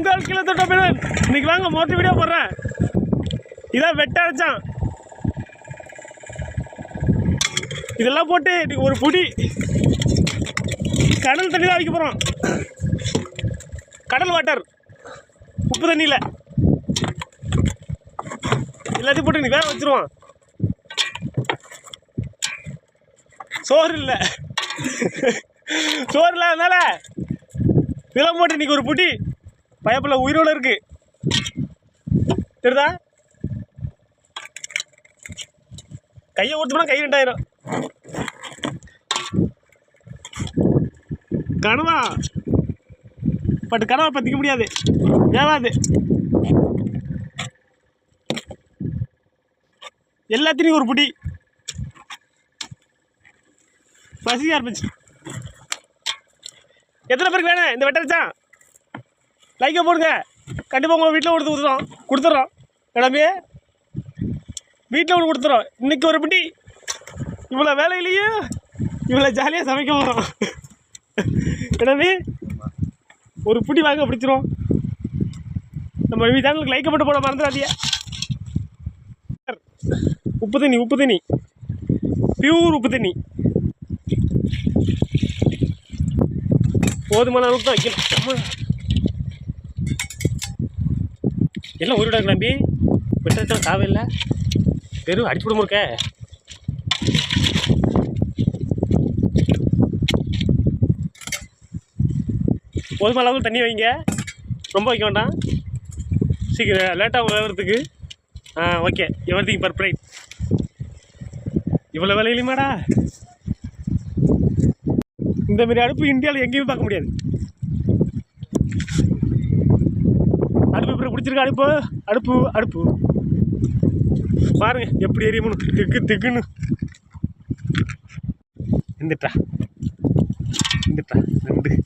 உங்கள் கிலோ தொட்ட மீன் இன்னைக்கு வாங்க மோட்டர் வீடியோ போடுறேன். இதான் வெட்ட அரைச்சான். இதெல்லாம் போட்டு இன்னைக்கு ஒரு புடி கடல் தண்ணி தான் வைக்க போகிறோம். கடல் வாட்டர், உப்பு தண்ணியில் எல்லாத்தையும் போட்டு இன்னைக்கு வேக வச்சுருவோம். சோறு இல்லை, சோறு இல்லாதனால இதெல்லாம் போட்டு இன்னைக்கு ஒரு புடி பயப்பில்ல உயிரோடு இருக்கு. தெரியுதா? கையை கொடுத்தோம்னா கை 2000. கனவா பட் கனவா பற்றிக்க முடியாது, ஏவாது. எல்லாத்தையும் ஒரு புடி பசிக்க ஆரம்பிச்சு. எத்தனை பேருக்கு வேணும் இந்த வெட்டரிச்சான்? லைக்கை போடுங்க. கண்டிப்பாக உங்கள் வீட்டில் கொடுத்துட்றோம். கிளம்பி வீட்டில் ஒன்று கொடுத்துறோம். இன்றைக்கி ஒரு பிடி இவ்வளோ வேலையிலையும் இவ்வளோ ஜாலியாக சமைக்க போகிறோம். கிளம்பி ஒரு பிடி வாங்க பிடிச்சிரும். நம்ம சேனலுக்கு லைக்கை மட்டும் போட மறந்துடாதீங்க. உப்பு தண்ணி பியூர் உப்பு தண்ணி போதுமான அளவுக்கு தான் வைக்கணும். எல்லாம் ஒரு விட கிளம்பி வெட்டத்தான் தேவையில்லை. வெறும் அடிச்சுவிட இருக்க. போதுமான அளவுக்கு தண்ணி வைங்க, ரொம்ப வைக்க வேண்டாம். சீக்கிரம் லேட்டாக வேகிறதுக்கு. Okay, everything perfect. இவ்வளோ வேலையிலுமாடா இந்தமாரி அடுப்பு இந்தியாவில் எங்கேயும் பார்க்க முடியாது. அடுப்பு இப்போ பிடிச்சிருக்க அடுப்பு பாருங்க எப்படி எரியுமனு திக்குன்னு. இந்துட்டா 2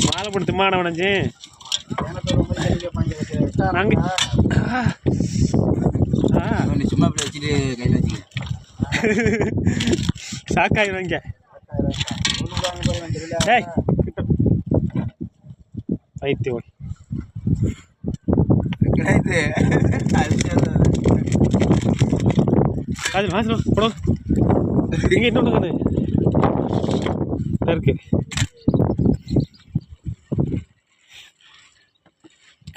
மாலை போட்டு திம்மான உடஞ்சி சும்மா வச்சுட்டு கையில் வச்சுக்க சாக்காயிருவாங்க. வைத்தியோய் அது மாசம் போடும். இங்கே இன்னொன்று இருக்கு.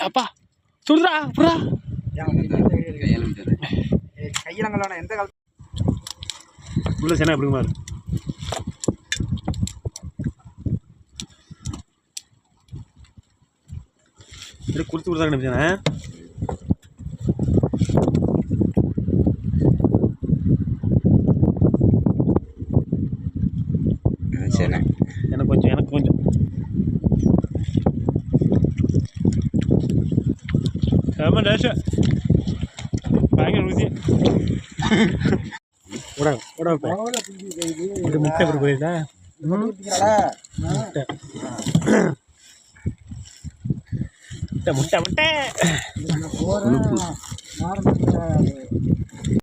அப்பா சுடுறா புறா கையிலங்களா எந்த காலத்து உள்ள சேனா எப்படிமா இருக்கு? குடிச்சு கொடுத்தா நினைச்சேன். எனக்கு கொஞ்சம் ஆமா டேஷ் பயங்கர ருசி. முட்டை போயிருந்தா முட்டை